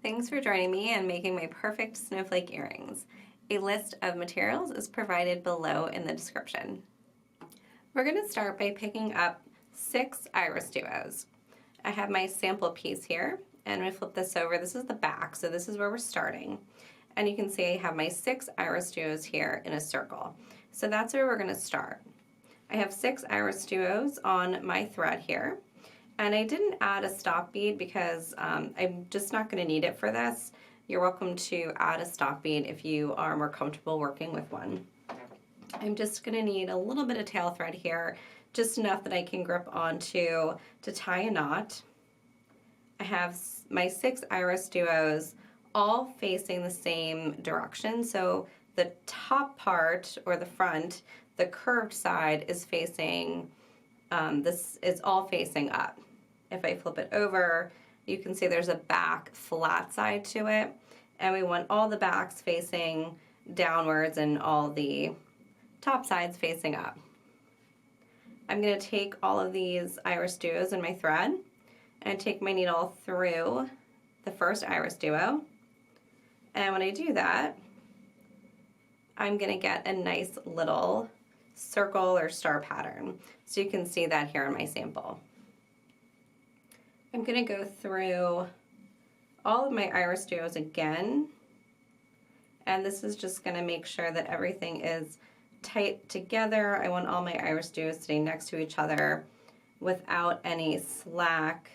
Thanks for joining me and making my perfect snowflake earrings. A list of materials is provided below in the description. We're going to start by picking up 6 IrisDuos. I have my sample piece here, and I'm going to flip this over. This is the back, so this is where we're starting. And you can see I have my 6 IrisDuos here in a circle. So that's where we're going to start. I have 6 IrisDuos on my thread here. And I didn't add a stop bead because I'm just not going to need it for this. You're welcome to add a stop bead if you are more comfortable working with one. I'm just going to need a little bit of tail thread here, just enough that I can grip onto to tie a knot. I have my 6 IrisDuos all facing the same direction. So the top part, or the front, the curved side is facing, this is all facing up. If I flip it over, you can see there's a back flat side to it, and we want all the backs facing downwards and all the top sides facing up. I'm going to take all of these IrisDuos in my thread and take my needle through the first IrisDuo, and when I do that, I'm going to get a nice little circle or star pattern. So you can see that here in my sample. I'm going to go through all of my IrisDuos again, and this is just going to make sure that everything is tight together. I want all my IrisDuos sitting next to each other without any slack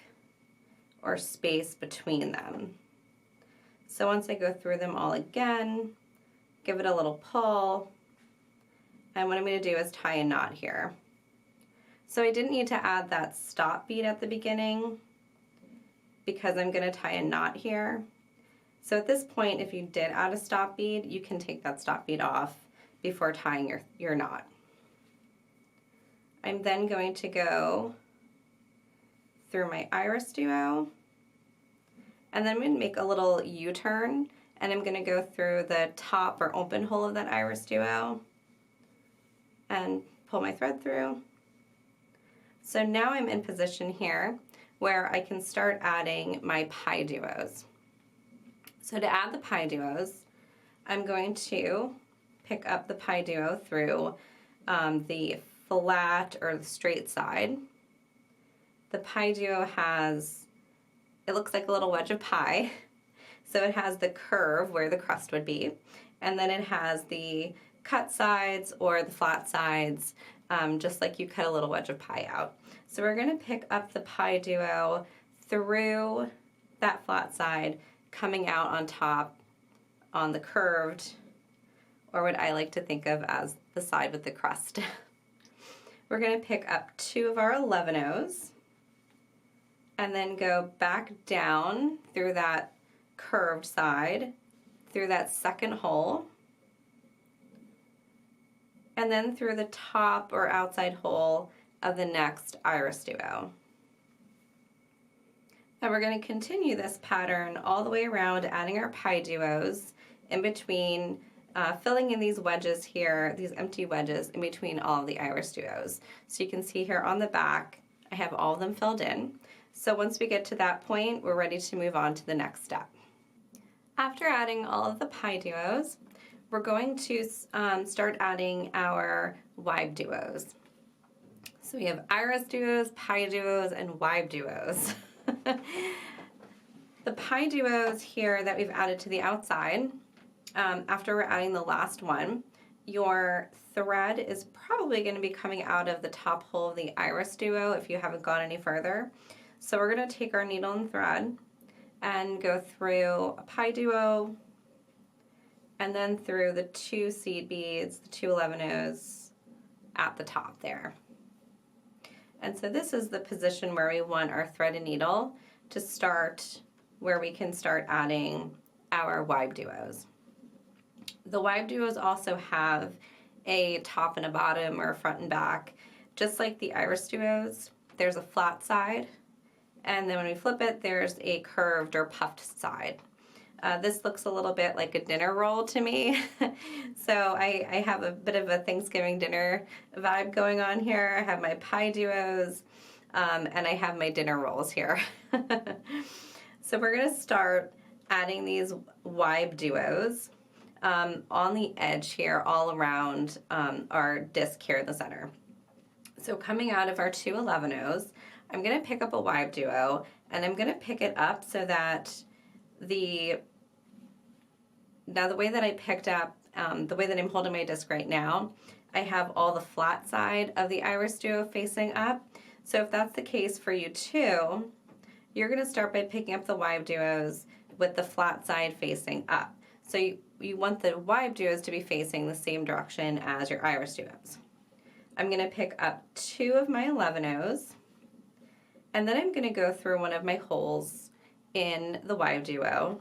or space between them. So once I go through them all again, give it a little pull, and what I'm going to do is tie a knot here. So I didn't need to add that stop bead at the beginning because I'm going to tie a knot here. So at this point, if you did add a stop bead, you can take that stop bead off before tying your knot. I'm then going to go through my IrisDuo, and then I'm going to make a little U-turn, and I'm going to go through the top or open hole of that IrisDuo and pull my thread through. So now I'm in position here where I can start adding my PieDuos. So to add the PieDuos, I'm going to pick up the PieDuo through the flat or the straight side. The PieDuo has, it looks like a little wedge of pie. So it has the curve where the crust would be, and then it has the cut sides or the flat sides, just like you cut a little wedge of pie out. So we're going to pick up the PieDuo through that flat side, coming out on top on the curved, or what I like to think of as the side with the crust. We're going to pick up 2 of our 11-Os and then go back down through that curved side, through that second hole, and then through the top or outside hole of the next IrisDuo. And we're going to continue this pattern all the way around, adding our PieDuos in between, filling in these wedges here, these empty wedges in between all of the IrisDuos. So you can see here on the back, I have all of them filled in. So once we get to that point, we're ready to move on to the next step. After adding all of the PieDuos, we're going to start adding our WibeDuos. So we have IrisDuos, PieDuos, and WibeDuos. The PieDuos here that we've added to the outside, after we're adding the last one, your thread is probably going to be coming out of the top hole of the IrisDuo if you haven't gone any further. So we're going to take our needle and thread and go through a PieDuo, and then through the 2 seed beads, the 2 11-Os at the top there. And so this is the position where we want our thread and needle to start, where we can start adding our WibeDuos. The WibeDuos also have a top and a bottom, or a front and back. Just like the IrisDuos, there's a flat side, and then when we flip it, there's a curved or puffed side. This looks a little bit like a dinner roll to me. So I have a bit of a Thanksgiving dinner vibe going on here. I have my PieDuos, and I have my dinner rolls here. So we're going to start adding these WibeDuos on the edge here all around our disc here in the center. So coming out of our 2 11-0s, I'm going to pick up a WibeDuo, and I'm going to pick it up so that the way that I picked up, the way that I'm holding my disc right now, I have all the flat side of the IrisDuo facing up. So if that's the case for you too, you're going to start by picking up the WibeDuos with the flat side facing up. So you want the WibeDuos to be facing the same direction as your IrisDuos. I'm going to pick up 2 of my 11-0s, and then I'm going to go through one of my holes in the WibeDuo,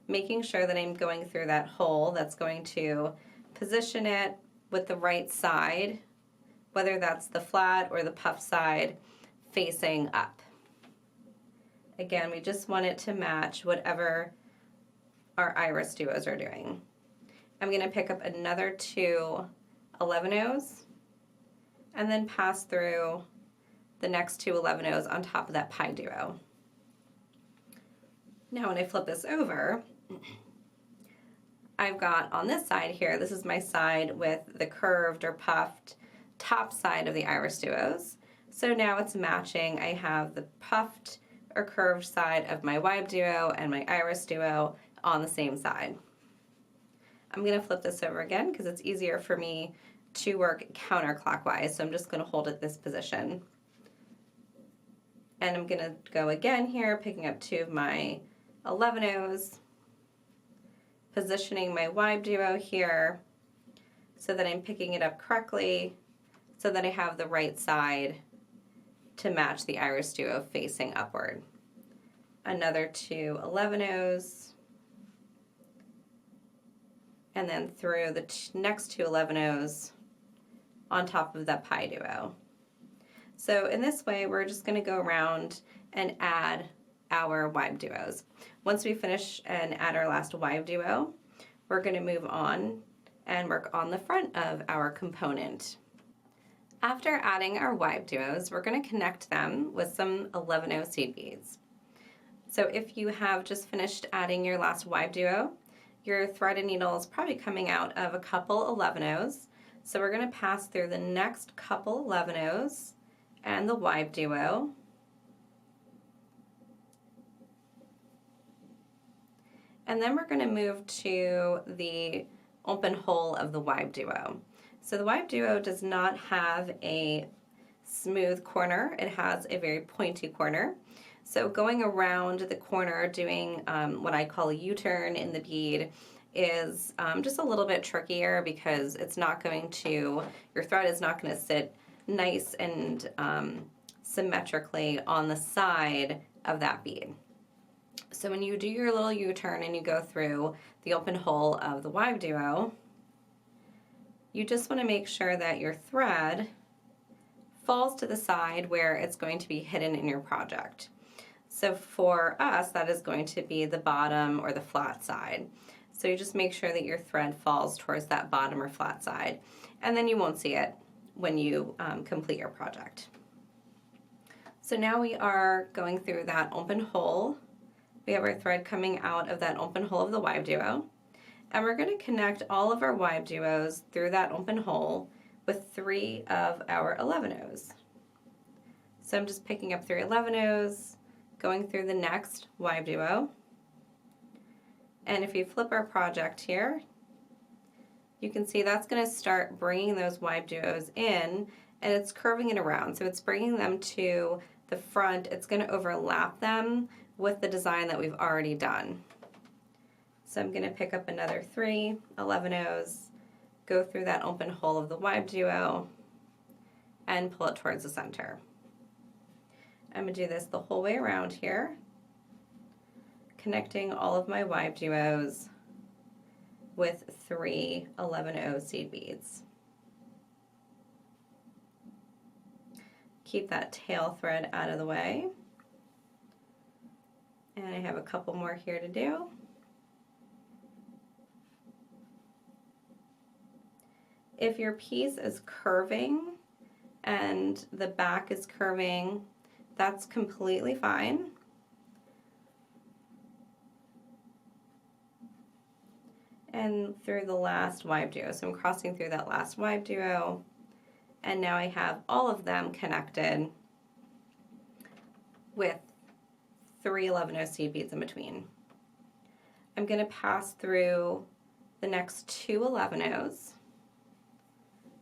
making sure that I'm going through that hole that's going to position it with the right side, whether that's the flat or the puff side, facing up. Again, we just want it to match whatever our IrisDuos are doing. I'm going to pick up another 2 11-0s and then pass through the next 2 11-0s on top of that PieDuo. Now when I flip this over, I've got on this side here, this is my side with the curved or puffed top side of the IrisDuos. So now it's matching. I have the puffed or curved side of my WibeDuo and my IrisDuo on the same side. I'm going to flip this over again because it's easier for me to work counterclockwise, so I'm just going to hold it this position. And I'm going to go again here, picking up 2 of my 11-0s, positioning my WibeDuo here so that I'm picking it up correctly so that I have the right side to match the IrisDuo facing upward. Another 2 11-0s, and then through the next 2 11-0s on top of that PieDuo. So in this way, we're just going to go around and add our WibeDuos. Once we finish and add our last WibeDuo, we're going to move on and work on the front of our component. After adding our WibeDuos, we're going to connect them with some 11-0 seed beads. So if you have just finished adding your last WibeDuo, your threaded needle is probably coming out of a couple 11-0s. So we're going to pass through the next couple 11-0s and the WibeDuo. And then we're going to move to the open hole of the WibeDuo. So the WibeDuo does not have a smooth corner. It has a very pointy corner. So going around the corner, doing what I call a U-turn in the bead is just a little bit trickier because it's not going to, your thread is not going to sit nice and symmetrically on the side of that bead. So when you do your little U-turn and you go through the open hole of the WibeDuo, you just want to make sure that your thread falls to the side where it's going to be hidden in your project. So for us, that is going to be the bottom or the flat side. So you just make sure that your thread falls towards that bottom or flat side, and then you won't see it when you complete your project. So now we are going through that open hole. We have our thread coming out of that open hole of the WibeDuo, and we're going to connect all of our WibeDuos through that open hole with 3 of our 11-0s. So I'm just picking up 3 11-0s, going through the next WibeDuo, and if you flip our project here, you can see that's going to start bringing those WibeDuos in, and it's curving it around. So it's bringing them to the front. It's going to overlap them with the design that we've already done. So I'm going to pick up another 3 11-0s, go through that open hole of the WibeDuo, and pull it towards the center. I'm going to do this the whole way around here, connecting all of my WibeDuos with 3 11-0 seed beads. Keep that tail thread out of the way. And I have a couple more here to do. If your piece is curving and the back is curving, that's completely fine. and through the last WibeDuo. So I'm crossing through that last WibeDuo, and now I have all of them connected with 3 11-0 seed beads in between. I'm going to pass through the next 2 11-0s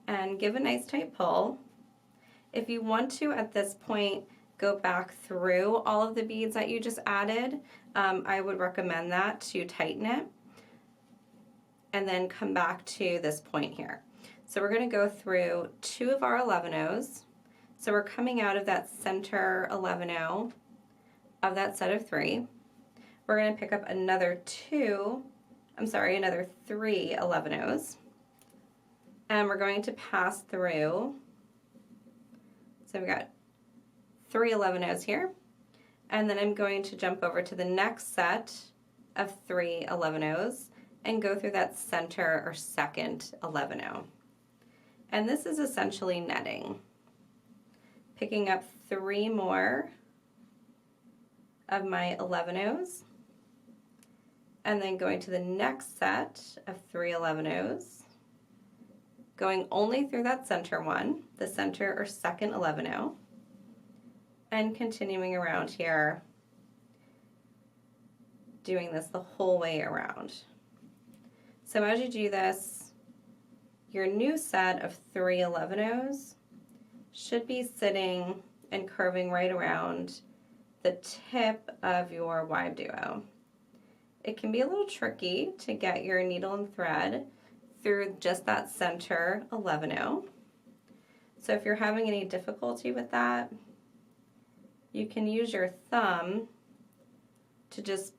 and give a nice tight pull. If you want to, at this point, go back through all of the beads that you just added, I would recommend that to tighten it, and then come back to this point here. So we're going to go through 2 of our 11-0s. So we're coming out of that center 11-0 of that set of 3. We're going to pick up another 3 11-0s, and we're going to pass through. So we've got 3 11-0s here, and then I'm going to jump over to the next set of 3 11-0s and go through that center or second 11-0. And this is essentially netting. Picking up 3 more of my 11-0s, and then going to the next set of 3 11-0s, going only through that center one, the center or second 11-0, and continuing around here, doing this the whole way around. So as you do this, your new set of 3 11-0s should be sitting and curving right around the tip of your WibeDuo. It can be a little tricky to get your needle and thread through just that center 11-0. So if you're having any difficulty with that, you can use your thumb to just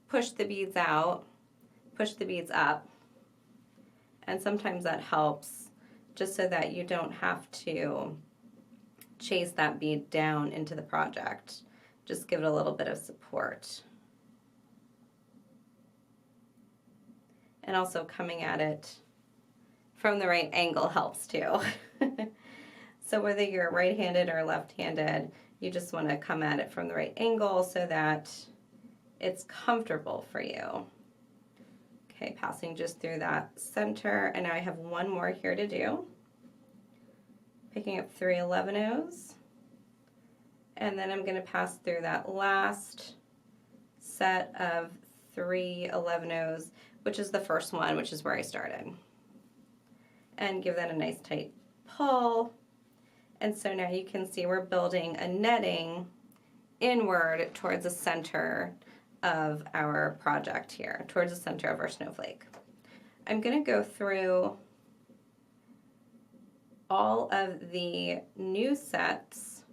push the beads out, push the beads up, and sometimes that helps just so that you don't have to chase that bead down into the project. Just give it a little bit of support. And also coming at it from the right angle helps too. So whether you're right-handed or left-handed, you just want to come at it from the right angle so that it's comfortable for you. Okay, passing just through that center, and now I have 1 more here to do. Picking up 3 11-0s, and then I'm going to pass through that last set of 3 11-0s, which is the first one, which is where I started. And give that a nice tight pull. And so now you can see we're building a netting inward towards the center of our project here, towards the center of our snowflake. I'm going to go through all of the new sets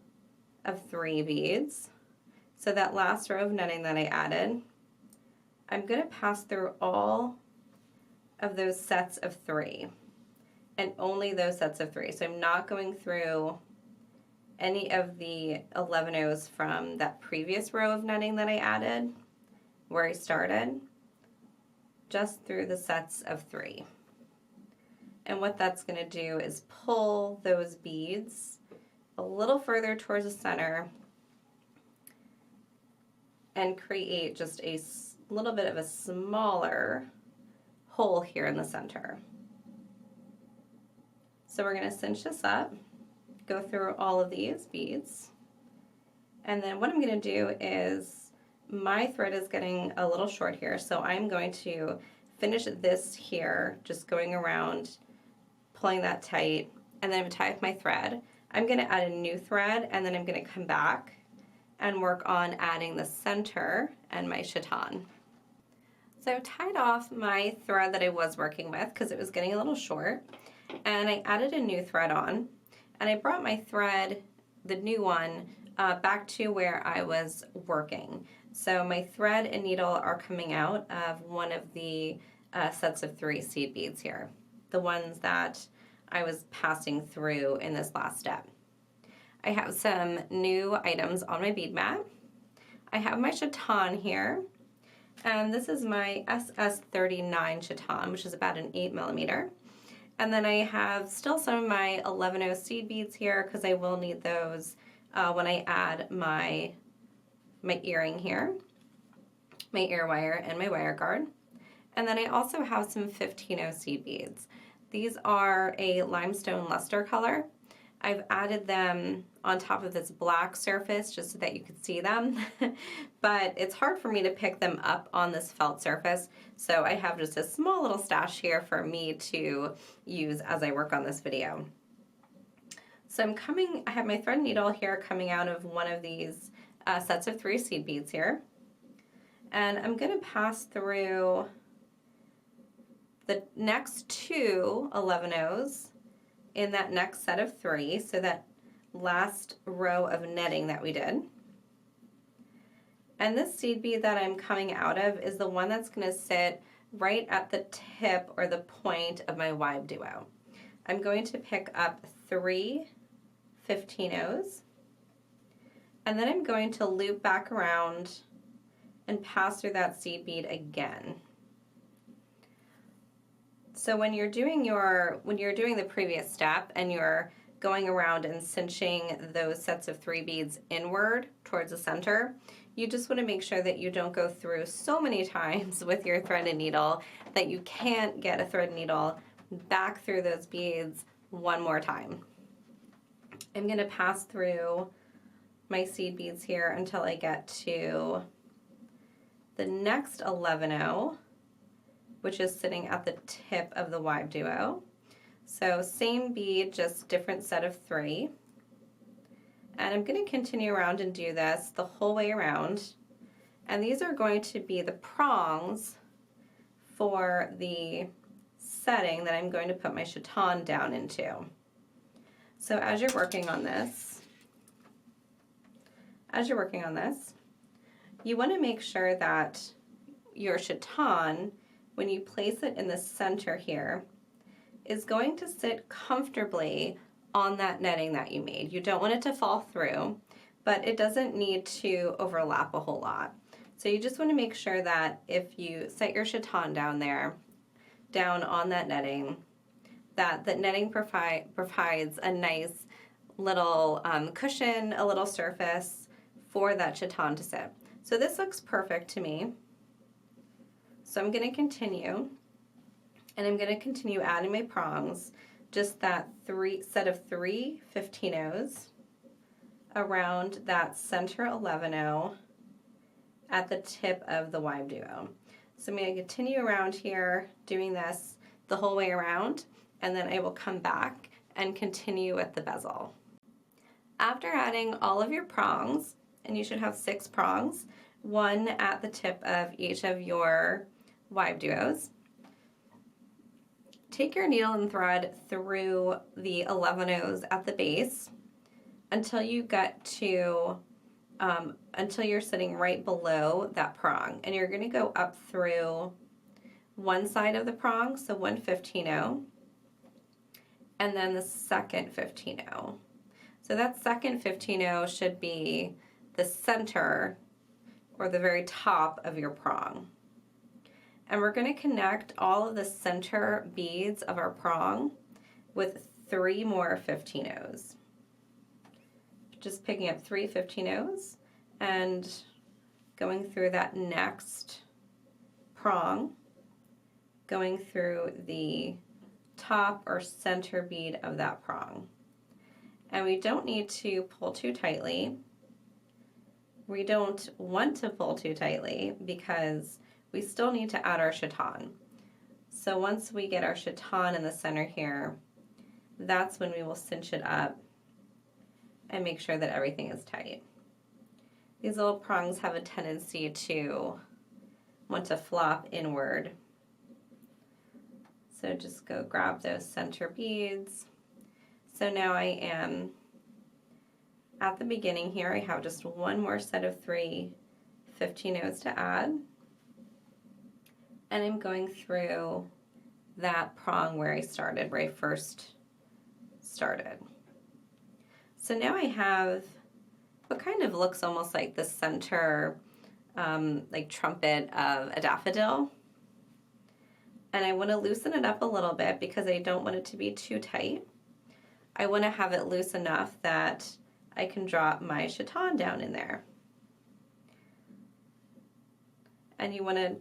of 3 beads. So that last row of netting that I added, I'm going to pass through all of those sets of 3, and only those sets of 3. So I'm not going through any of the 11-0s from that previous row of netting that I added where I started, just through the sets of 3. And what that's going to do is pull those beads a little further towards the center and create just a little bit of a smaller hole here in the center. So we're going to cinch this up, go through all of these beads, and then what I'm going to do is, my thread is getting a little short here, so I'm going to finish this here, just going around, pulling that tight, and then I'm going to tie up my thread. I'm going to add a new thread, and then I'm going to come back and work on adding the center and my chaton. So I tied off my thread that I was working with because it was getting a little short, and I added a new thread on, and I brought my thread, the new one, back to where I was working. So my thread and needle are coming out of one of the sets of 3 seed beads here, the ones that I was passing through in this last step. I have some new items on my bead mat. I have my chaton here, and this is my SS39 chaton, which is about an 8mm. And then I have still some of my 11-0 seed beads here because I will need those when I add my earring here, my ear wire and my wire guard. And then I also have some 15-0 seed beads. These are a limestone luster color. I've added them on top of this black surface just so that you could see them, but it's hard for me to pick them up on this felt surface, so I have just a small little stash here for me to use as I work on this video. So I have my thread needle here coming out of one of these sets of 3 seed beads here, and I'm going to pass through the next 2 11-0s in that next set of 3, so that last row of netting that we did. And this seed bead that I'm coming out of is the one that's going to sit right at the tip or the point of my WibeDuo. I'm going to pick up 3 15-0s, and then I'm going to loop back around and pass through that seed bead again. So when you're doing the previous step and you're going around and cinching those sets of 3 beads inward towards the center, you just want to make sure that you don't go through so many times with your thread and needle that you can't get a thread and needle back through those beads one more time. I'm going to pass through my seed beads here until I get to the next 11-0, which is sitting at the tip of the WibeDuo. So same bead, just different set of 3. And I'm going to continue around and do this the whole way around. And these are going to be the prongs for the setting that I'm going to put my Chaton down into. So as you're working on this, you want to make sure that your Chaton, when you place it in the center here, is going to sit comfortably on that netting that you made. You don't want it to fall through, but it doesn't need to overlap a whole lot. So you just want to make sure that if you set your Chaton down on that netting, that the netting provides a nice little cushion, a little surface for that Chaton to sit. So this looks perfect to me. So I'm going to continue, and I'm going to continue adding my prongs, just that set of 3 15-0s around that center 11-0 at the tip of the WibeDuo. So I'm going to continue around here doing this the whole way around, and then I will come back and continue with the bezel. After adding all of your prongs, and you should have 6 prongs, 1 at the tip of each of your WibeDuos, take your needle and thread through the 11-0s at the base until you get to, until you're sitting right below that prong. And you're going to go up through one side of the prong, so one 15-0, and then the second 15-0. So that second 15-0 should be the center or the very top of your prong. And we're going to connect all of the center beads of our prong with 3 more 15-0s. Just picking up 3 15-0s and going through that next prong, going through the top or center bead of that prong. And we don't need to pull too tightly. We don't want to pull too tightly because we still need to add our Chaton. So once we get our Chaton in the center here, that's when we will cinch it up and make sure that everything is tight. These little prongs have a tendency to want to flop inward. So just go grab those center beads. So now I am at the beginning here. I have just 1 more set of 3 15-0s to add. And I'm going through that prong where I started, where I first started. So now I have what kind of looks almost like the center, like trumpet of a daffodil. And I want to loosen it up a little bit because I don't want it to be too tight. I want to have it loose enough that I can drop my Chaton down in there. And you want to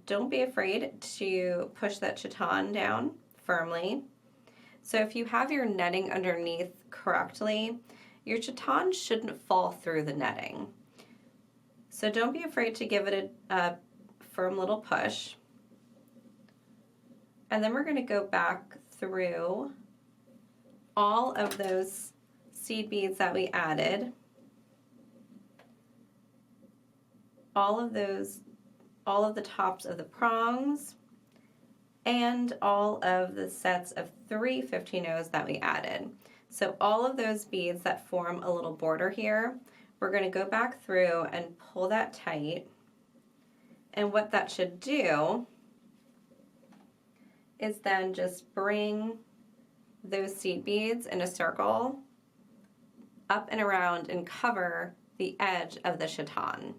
don't be afraid to push that Chaton down firmly. So if you have your netting underneath correctly, your Chaton shouldn't fall through the netting. So don't be afraid to give it a firm little push. And then we're going to go back through all of those seed beads that we added, all of the tops of the prongs, and all of the sets of 3 15-0s that we added. So all of those beads that form a little border here, we're going to go back through and pull that tight. And what that should do is then just bring those seed beads in a circle up and around and cover the edge of the Chaton.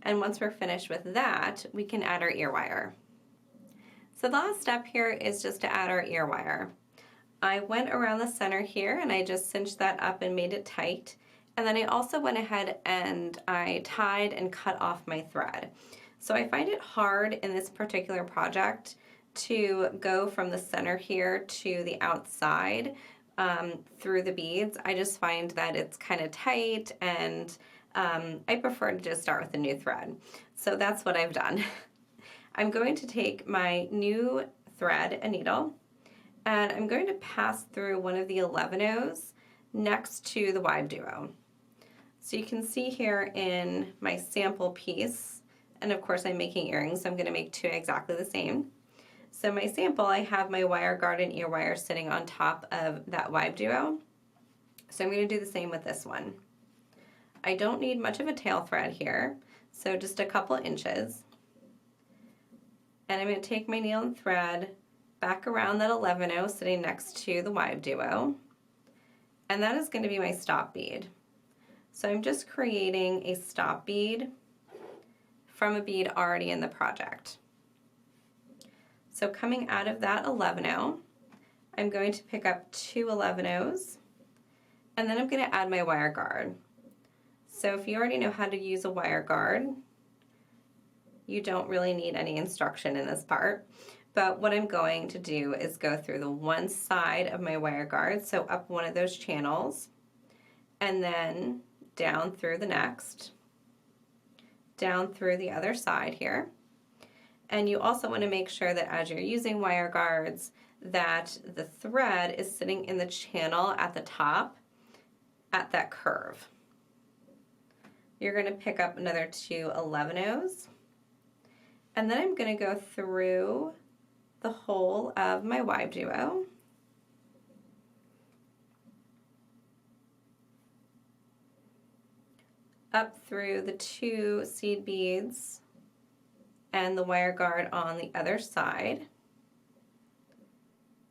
And once we're finished with that, we can add our ear wire. So the last step here is just to add our ear wire. I went around the center here and I just cinched that up and made it tight. And then I also went ahead and I tied and cut off my thread. So I find it hard in this particular project to go from the center here to the outside through the beads. I just find that it's kind of tight, and I prefer to just start with a new thread. So that's what I've done. I'm going to take my new thread, a needle, and I'm going to pass through one of the 11-0s next to the WibeDuo. So you can see here in my sample piece, and of course I'm making earrings, so I'm going to make 2 exactly the same. So my sample, I have my wire guard and ear wire sitting on top of that WibeDuo. So I'm going to do the same with this one. I don't need much of a tail thread here, so just a couple inches. And I'm going to take my needle and thread back around that 11-0 sitting next to the WibeDuo. And that is going to be my stop bead. So I'm just creating a stop bead from a bead already in the project. So coming out of that 11-0, I'm going to pick up 2 11-0s, and then I'm going to add my wire guard. So if you already know how to use a wire guard, you don't really need any instruction in this part. But what I'm going to do is go through the one side of my wire guard, so up one of those channels, and then down through the next, down through the other side here. And you also want to make sure that as you're using wire guards, that the thread is sitting in the channel at the top at that curve. You're going to pick up another 2 11-0s, and then I'm going to go through the whole of my WibeDuo. Up through the 2 seed beads and the wire guard on the other side.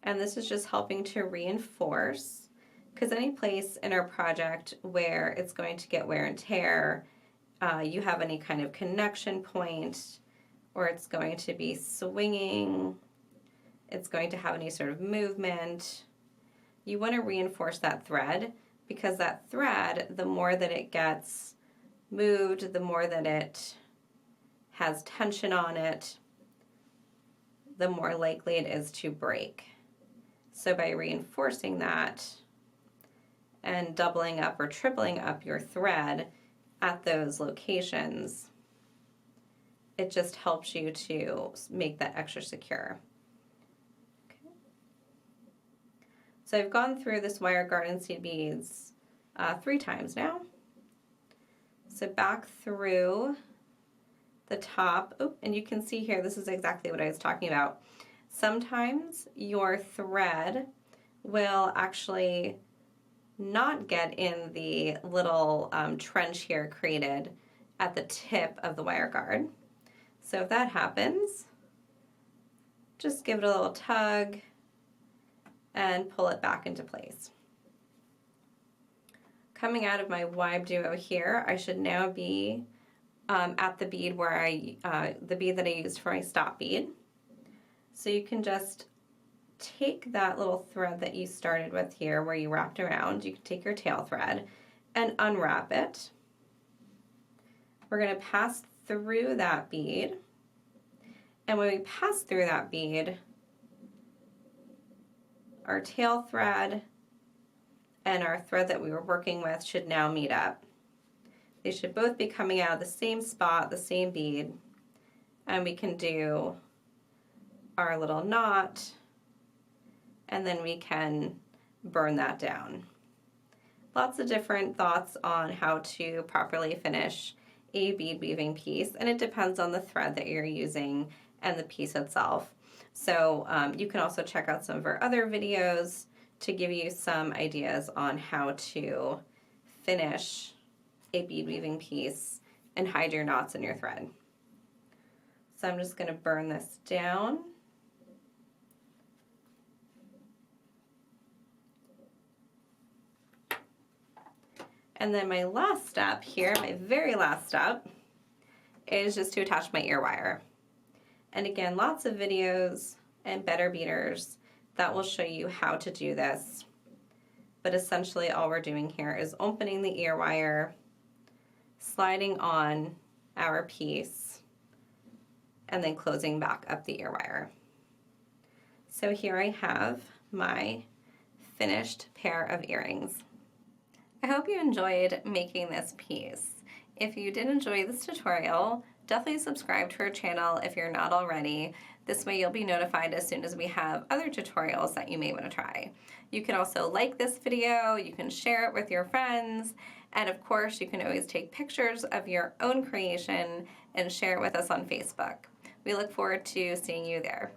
And this is just helping to reinforce, because any place in our project where it's going to get wear and tear, you have any kind of connection point, or it's going to be swinging, it's going to have any sort of movement, you want to reinforce that thread, because that thread, the more that it gets moved, the more that it has tension on it, the more likely it is to break. So by reinforcing that and doubling up or tripling up your thread at those locations, it just helps you to make that extra secure. Okay. So I've gone through this wire guard and seed beads 3 times now. So back through the top, and you can see here, this is exactly what I was talking about. Sometimes your thread will actually not get in the little trench here created at the tip of the wire guard. So if that happens, just give it a little tug and pull it back into place. Coming out of my WibeDuo here, I should now be at the bead where the bead that I used for my stop bead. So you can just take that little thread that you started with here where you wrapped around, you can take your tail thread and unwrap it. We're going to pass through that bead, And when we pass through that bead, our tail thread and our thread that we were working with should now meet up. They should both be coming out of the same spot, the same bead, and we can do our little knot, and then we can burn that down. Lots of different thoughts on how to properly finish a bead weaving piece, and it depends on the thread that you're using and the piece itself. So you can also check out some of our other videos to give you some ideas on how to finish a bead weaving piece and hide your knots in your thread. So I'm just going to burn this down. And then my last step here, my very last step, is just to attach my ear wire. And again, lots of videos and better beaders that will show you how to do this. But essentially all we're doing here is opening the ear wire, sliding on our piece, and then closing back up the ear wire. So here I have my finished pair of earrings. I hope you enjoyed making this piece. If you did enjoy this tutorial, definitely subscribe to our channel if you're not already. This way you'll be notified as soon as we have other tutorials that you may want to try. You can also like this video, you can share it with your friends, and of course you can always take pictures of your own creation and share it with us on Facebook. We look forward to seeing you there.